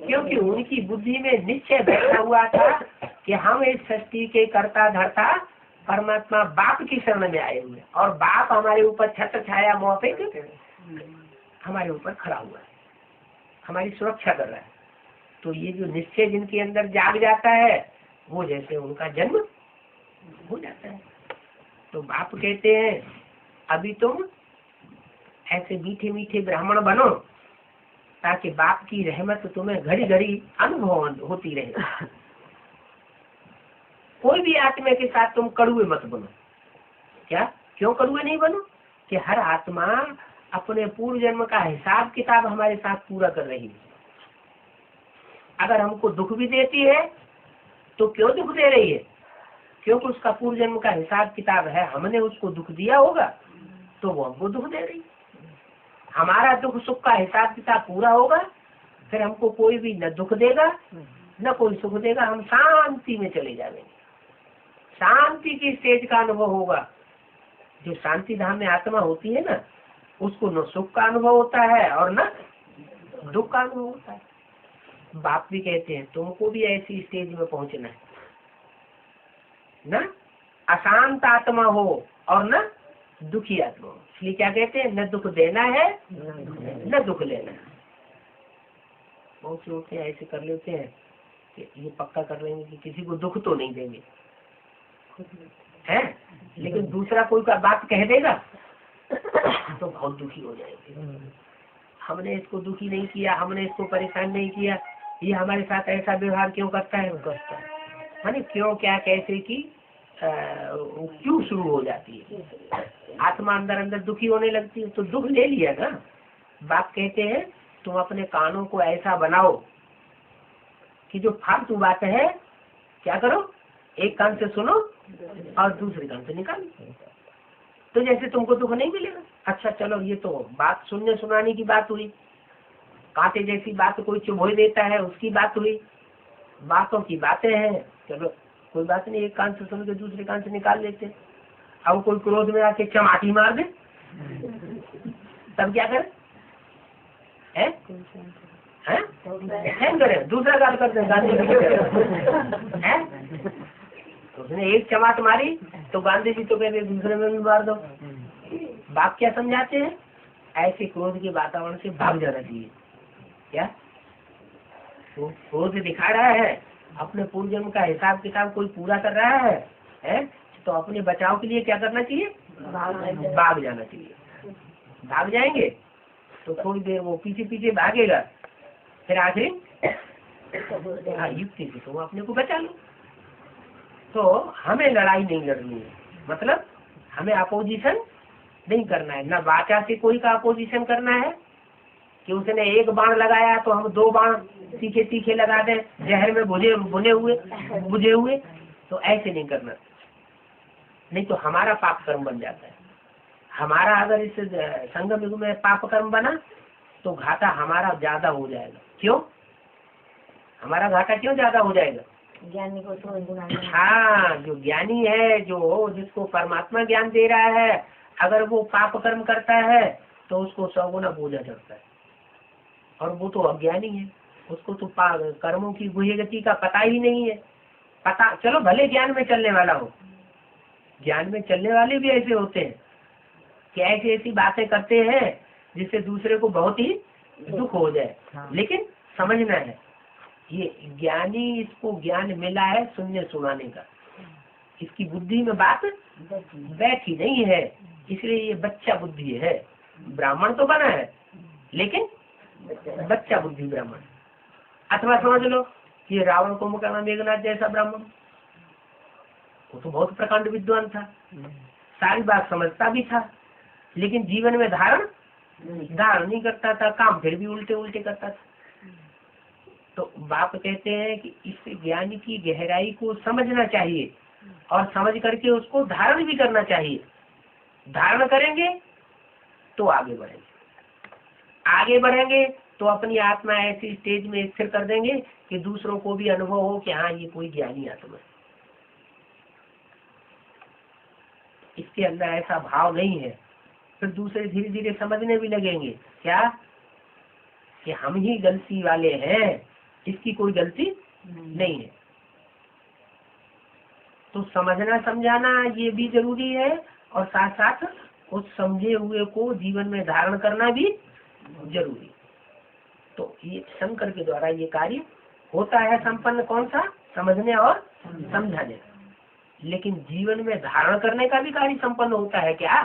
क्योंकि उनकी बुद्धि में निश्चय बैठा हुआ था कि हम इस सृष्टि के कर्ता धर्ता परमात्मा बाप की शरण में आए हुए, और बाप हमारे ऊपर छत्र छाया मौफिक हमारे ऊपर खड़ा हुआ है, हमारी सुरक्षा कर रहा है। तो ये जो निश्चय जिनके अंदर जाग जाता है, वो जैसे उनका जन्म हो जाता है। तो बाप कहते हैं अभी तुम ऐसे मीठे मीठे ब्राह्मण बनो, ताकि बाप की रहमत तुम्हें घड़ी घड़ी अनुभव होती रहे। कोई भी आत्मा के साथ तुम कड़ुए मत बनो। क्या, क्यों कड़ुए नहीं बनो? कि हर आत्मा अपने पूर्व जन्म का हिसाब किताब हमारे साथ पूरा कर रही है। अगर हमको दुख भी देती है तो क्यों दुख दे रही है? क्योंकि उसका पूर्व जन्म का हिसाब किताब है, हमने उसको दुख दिया होगा तो वो हमको दुख दे रही। हमारा दुख सुख का हिसाब किताब पूरा होगा, फिर हमको कोई भी न दुख देगा न कोई सुख देगा, हम शांति में चले जाएंगे। शांति की स्टेज का अनुभव होगा। जो शांति धाम में आत्मा होती है ना, उसको न सुख का अनुभव होता है और न दुख का अनुभव होता है। बाप भी कहते हैं तुमको भी ऐसी स्टेज में पहुंचना है ना, अशांत आत्मा हो और न दुखी आत्मा हो। इसलिए क्या कहते हैं, न दुख देना है न दुख लेना है। बहुत से होते हैं ऐसे कर लेते हैं कि ये पक्का कर लेंगे कि किसी को दुख तो नहीं देंगे, है, लेकिन दूसरा कोई का बात कह देगा तो बहुत दुखी हो जाएंगे। हमने इसको दुखी नहीं किया, हमने इसको परेशान नहीं किया, ये हमारे साथ ऐसा व्यवहार क्यों करता है? माने क्यों, क्या, कैसे की क्यों शुरू हो जाती है। आत्मा अंदर अंदर दुखी होने लगती है। तो दुख ले लिया ना। बाप कहते हैं तुम अपने कानों को ऐसा बनाओ कि जो फालतू बात है क्या करो, एक कान से सुनो और दूसरे कान से निकालो, तो जैसे तुमको दुख नहीं मिलेगा। अच्छा चलो, ये तो बात सुनने सुनाने की बात हुई, कांटे जैसी बात कोई चुभो देता है उसकी बात हुई, बातों की बातें हैं। चलो कोई बात नहीं, एक कान से सुन के दूसरे कान से निकाल लेते। अब कोई क्रोध में आके चमाटी मार दे तब क्या करे? करे दूसरा गाल करते हैं। उसने एक चमाट मारी तो गांधी जी तो कहते दूसरे में भी मार दो। बाप क्या समझाते हैं, ऐसे क्रोध के वातावरण से भाग जाना चाहिए। क्या तो क्रोध दिखा रहा है, अपने पूर्व जन्म का हिसाब किताब कोई पूरा कर रहा है, तो अपने बचाव के लिए क्या करना चाहिए? भाग जाना चाहिए। भाग जाएंगे तो थोड़ी देर वो पीछे पीछे भागेगा, फिर आखिर युक्ति से तुम अपने को बचा लो। तो हमें लड़ाई नहीं लड़नी है, मतलब हमें अपोजिशन नहीं करना है। ना वाचा से कोई का अपोजिशन करना है कि उसने एक बाण लगाया तो हम दो बाण तीखे तीखे लगा दें, जहर में बुझे हुए। तो ऐसे नहीं करना, नहीं तो हमारा पाप कर्म बन जाता है। हमारा अगर इस संगम युग में पाप कर्म बना तो घाटा हमारा ज्यादा हो जाएगा। क्यों हमारा घाटा क्यों ज्यादा हो जाएगा? ज्ञानी को तो हाँ, जो ज्ञानी है, जो जिसको परमात्मा ज्ञान दे रहा है, अगर वो पाप कर्म करता है तो उसको 100 गुना बोझा चढ़ता है। और वो तो अज्ञानी है, उसको तो कर्मों की गुह्य गति का पता ही नहीं है। पता चलो भले ज्ञान में चलने वाला हो, ज्ञान में चलने वाले भी ऐसे होते हैं कि ऐसी ऐसी बातें करते हैं जिससे दूसरे को बहुत ही दुख हो जाए। लेकिन समझना है, ये ज्ञानी, इसको ज्ञान मिला है सुनने सुनाने का, इसकी बुद्धि में बात बैठी नहीं है, इसलिए ये बच्चा बुद्धि है। ब्राह्मण तो बना है लेकिन बच्चा बुद्धि ब्राह्मण। अथवा समझ लो ये रावण कुंभकर्ण मेघनाथ जैसा ब्राह्मण, वो तो बहुत प्रकांड विद्वान था, सारी बात समझता भी था, लेकिन जीवन में धारण नहीं करता था, काम फिर भी उल्टे उल्टे करता था। तो बाप कहते हैं कि इस ज्ञान की गहराई को समझना चाहिए और समझ करके उसको धारण भी करना चाहिए। धारण करेंगे तो आगे बढ़ेंगे तो अपनी आत्मा ऐसी स्टेज में स्थिर कर देंगे कि दूसरों को भी अनुभव हो कि हाँ ये कोई ज्ञानी आत्मा है। इसके अंदर ऐसा भाव नहीं है, फिर दूसरे धीरे धीरे समझने भी लगेंगे क्या कि हम ही गलती वाले हैं, इसकी कोई गलती नहीं है। तो समझना समझाना ये भी जरूरी है, और साथ साथ उस समझे हुए को जीवन में धारण करना भी जरूरी। तो ये शंकर के द्वारा ये कार्य होता है संपन्न, कौन सा? समझने और समझाने का। लेकिन जीवन में धारण करने का भी कार्य संपन्न होता है क्या?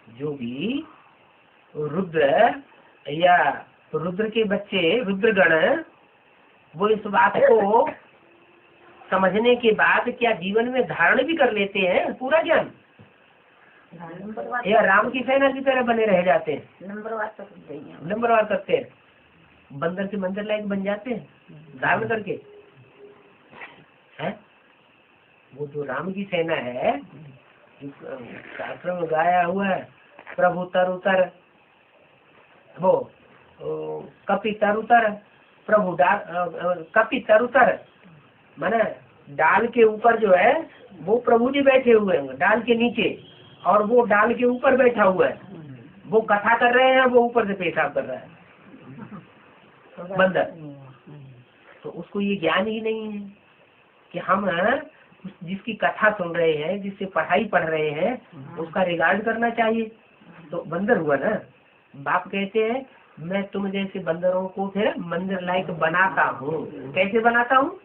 जो भी रुद्र या रुद्र के बच्चे रुद्रगण, वो इस बात को समझने के बाद क्या जीवन में धारण भी कर लेते हैं पूरा ज्ञान, या राम की सेना की तरह बने रह जाते हैं? नंबरवार करते हैं, बंदर के मंदिर लायक बन जाते हैं धारण करके, है? वो जो राम की सेना है, शास्त्र में गाया हुआ है, प्रभु तर उतर, वो कपि तर उतर, प्रभु कपि तर उतर, माने डाल के ऊपर जो है वो प्रभु जी बैठे हुए हैं डाल के नीचे, और वो डाल के ऊपर बैठा हुआ है, वो कथा कर रहे हैं, वो ऊपर से पेशाब कर रहा है बंदर। तो उसको ये ज्ञान ही नहीं है कि हम जिसकी कथा सुन रहे हैं, जिससे पढ़ाई पढ़ रहे हैं, उसका रिगार्ड करना चाहिए। तो बंदर हुआ ना। बाप कहते हैं मैं तुम जैसे बंदरों को फिर मंदिर लायक बनाता हूँ। कैसे बनाता हूँ?